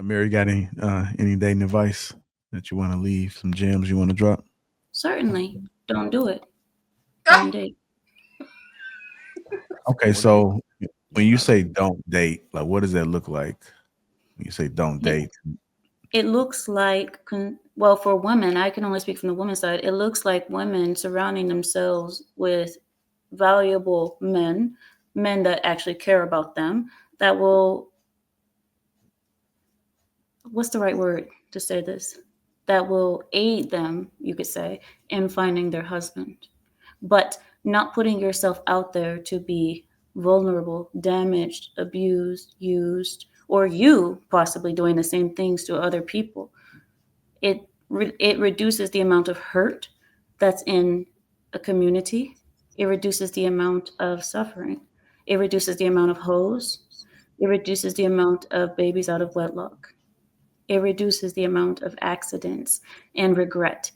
Mary, got any dating advice that you want to leave? Some gems you want to drop? Certainly, don't do it. Don't date. Okay, Don't date. so when you say don't date, like what does that look like? When you say don't It, date, it looks like, well, for women, I can only speak from the women's side. It looks like women surrounding themselves with valuable men, men that actually care about them, that will, what's the right word to say this? That will aid them, you could say, in finding their husband. But not putting yourself out there to be vulnerable, damaged, abused, used, or you possibly doing the same things to other people. It reduces the amount of hurt that's in a community. It reduces the amount of suffering. It reduces the amount of hoes. It reduces the amount of babies out of wedlock. It reduces the amount of accidents and regret.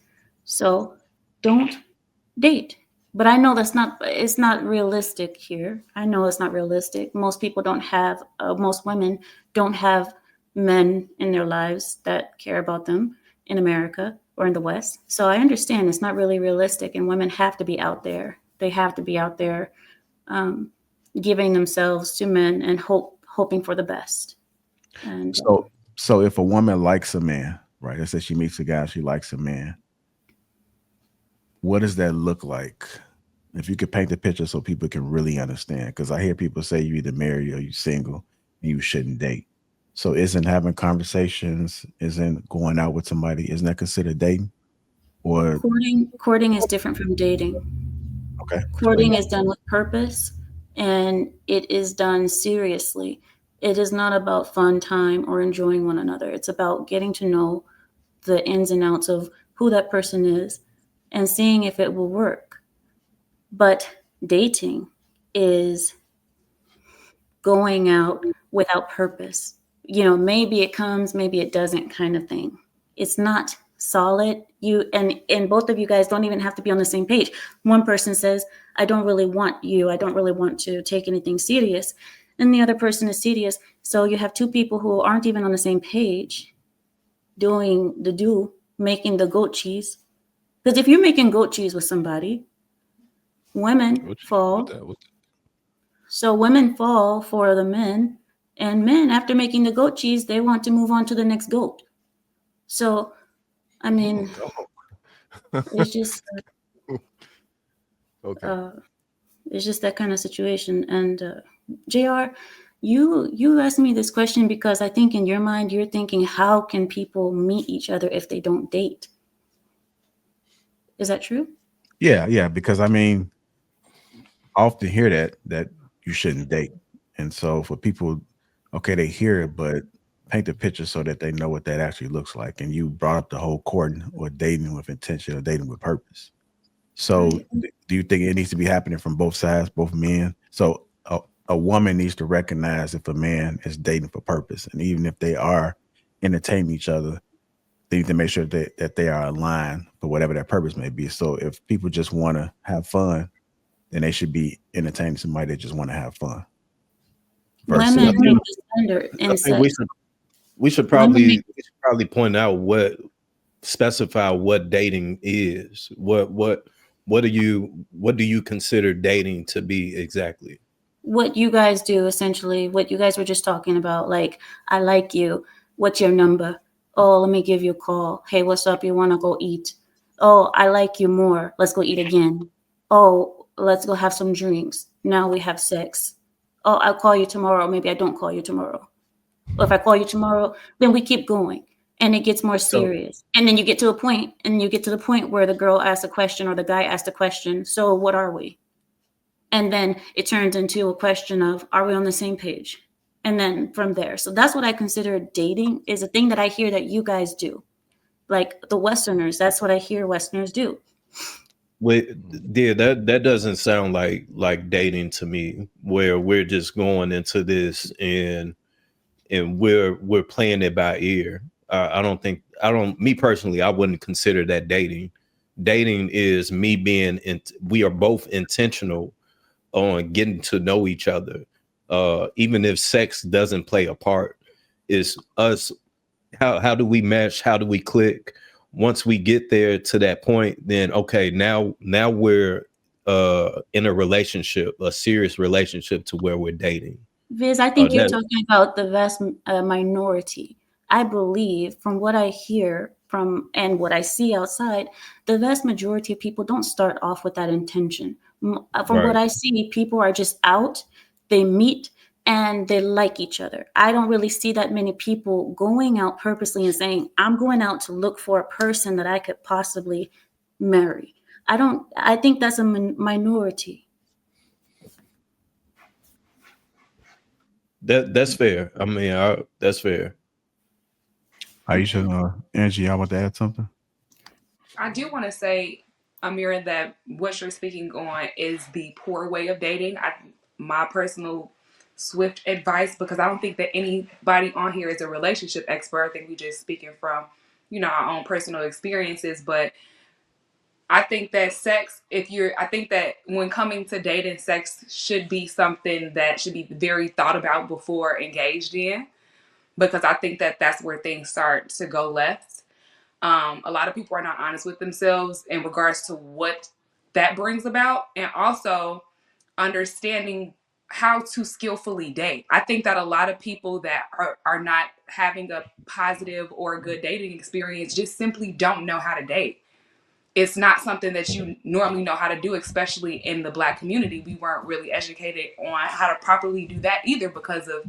So don't date. But I know it's not realistic here. I know it's not realistic. Most people don't have, most women don't have men in their lives that care about them in America or in the West. So I understand it's not really realistic, and women have to be out there. They have to be out there, um, giving themselves to men and hoping for the best. And so if a woman likes a man, right? Let's say she meets a guy, she likes a man. What does that look like? If you could paint the picture so people can really understand, because I hear people say you either married or you single and you shouldn't date. So isn't having conversations, isn't going out with somebody, isn't that considered dating? Or courting is different from dating. okay, explain Courting that. is done with purpose, and it is done seriously. It is not about fun time or enjoying one another. It's about getting to know the ins and outs of who that person is and seeing if it will work. But dating is going out without purpose. Maybe it comes, maybe it doesn't, kind of thing. It's not solid. And both of you guys don't even have to be on the same page. One person says, I don't really want you. I don't really want to take anything serious. And the other person is serious. So you have two people who aren't even on the same page doing making the goat cheese. Because if you're making goat cheese with somebody, women What you mean with fall. that? So women fall for the men, and men, after making the goat cheese, they want to move on to the next goat. So, I mean, it's just Okay. uh, it's just that kind of situation. And Jr., you asked me this question because I think in your mind you're thinking, how can people meet each other if they don't date? Is that true? Yeah, yeah, because I mean, I often hear that you shouldn't date. And so for people, okay, they hear it, but paint the picture so that they know what that actually looks like. And you brought up the whole courting or dating with intention or dating with purpose. So Right. do you think it needs to be happening from both sides, both men? So a woman needs to recognize if a man is dating for purpose. And even if they are entertaining each other, they need to make sure that they are aligned for whatever that purpose may be. So if people just want to have fun, then they should be entertaining somebody that just want to have fun See, Women versus make the standard I and think say we should women make probably point out what specify what dating is. What do you consider dating to be exactly? what you guys do essentially, what you guys were just talking about. Like, I like you. What's your number? Oh, let me give you a call. Hey, what's up? You want to go eat? Oh, I like you more. Let's go eat again. Oh, let's go have some drinks. Now we have sex. Oh, I'll call you tomorrow. Maybe I don't call you tomorrow. Or if I call you tomorrow, then we keep going. And it gets more So serious. And then you get to the point where the girl asks a question or the guy asks a question. So what are we? And then it turns into a question of, are we on the same page? And then from there, so that's what I consider dating, is a thing that I hear that you guys do, like the Westerners. That's what I hear Westerners do. wait, yeah, that doesn't sound like dating to me, where we're just going into this and we're playing it by ear. I don't, me personally, I wouldn't consider that dating. Dating is me being we are both intentional on getting to know each other. Even if sex doesn't play a part, is us how do we mesh? How do we click? Once we get there to that point, then okay, now we're in a relationship, a serious relationship to where we're dating. Viz, I think you're That talking about the vast minority. I believe, from what I hear from and what I see outside, the vast majority of people don't start off with that intention. From what right. I see, people are just out, they meet, and they like each other. I don't really see that many people going out purposely and saying, I'm going out to look for a person that I could possibly marry. I think that's a minority. That's fair. I mean, that's fair. Aisha, Angie, y'all want to add something? I do want to say, Amira, that what you're speaking on is the poor way of dating. My personal swift advice, because I don't think that anybody on here is a relationship expert. I think we just speaking from, our own personal experiences. But I think that I think that when coming to dating, sex should be something that should be very thought about before engaged in, because I think that that's where things start to go left. A lot of people are not honest with themselves in regards to what that brings about, and also understanding how to skillfully date. I think that a lot of people that are not having a positive or a good dating experience just simply don't know how to date. It's not something that you normally know how to do, especially in the Black community. We weren't really educated on how to properly do that either, because of,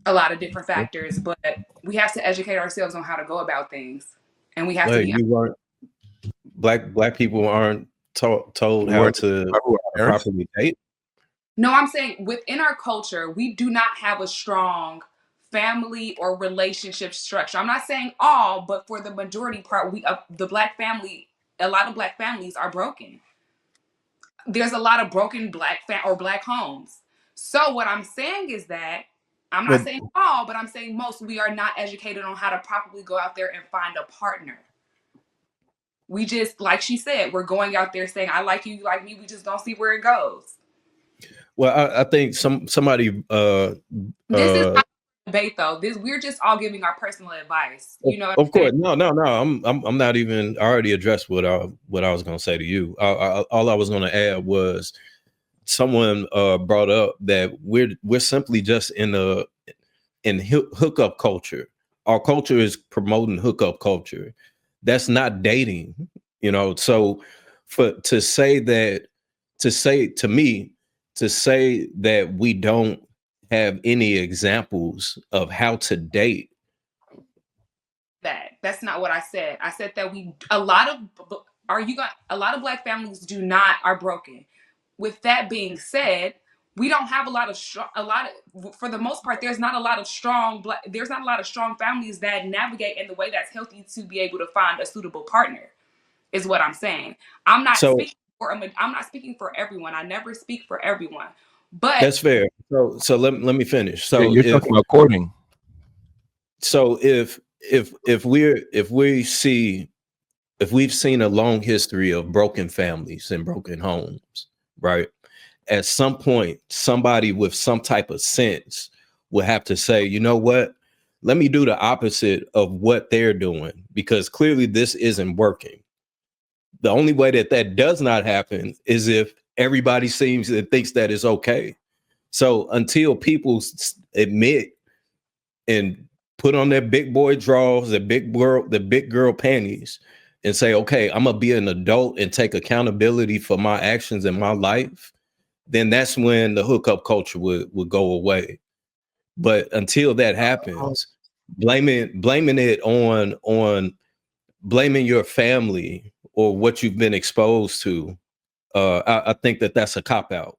a lot of different factors. But we have to educate ourselves on how to go about things, and we have to Like be. you weren't black people aren't told how Were to parents? properly date. No, I'm saying within our culture, we do not have a strong family or relationship structure. I'm not saying all, but for the majority part, the Black family, a lot of Black families are broken. There's a lot of broken Black homes. So what I'm saying is that I'm not But saying all, but I'm saying most, we are not educated on how to properly go out there and find a partner. We just, like she said, we're going out there saying, I like you, you like me. We just don't see where it goes. Well, I think somebody This is not a debate, though. We're just all giving our personal advice. You know what of I'm course, saying? no. I'm not even. I already addressed what I was going to say to you. All I was going to add was someone brought up that we're simply just in hookup culture. Our culture is promoting hookup culture. That's not dating, So to say that we don't have any examples of how to date. That's not what I said. I said that a lot of Black families are broken. With that being said, we don't have for the most part, there's not a lot of strong families that navigate in the way that's healthy to be able to find a suitable partner, is what I'm saying. I'm not speaking for everyone. I never speak for everyone. But that's fair. So let me finish. So you're talking about courting. So if we've seen a long history of broken families and broken homes, right? At some point, somebody with some type of sense will have to say, you know what? Let me do the opposite of what they're doing, because clearly this isn't working. The only way that does not happen is if everybody seems and thinks that it's okay. So until people admit and put on their big boy drawers, the big girl panties, and say, okay, I'm gonna be an adult and take accountability for my actions in my life, then that's when the hookup culture would go away. But until that happens, blaming it on blaming your family or what you've been exposed to, I think that's a cop out.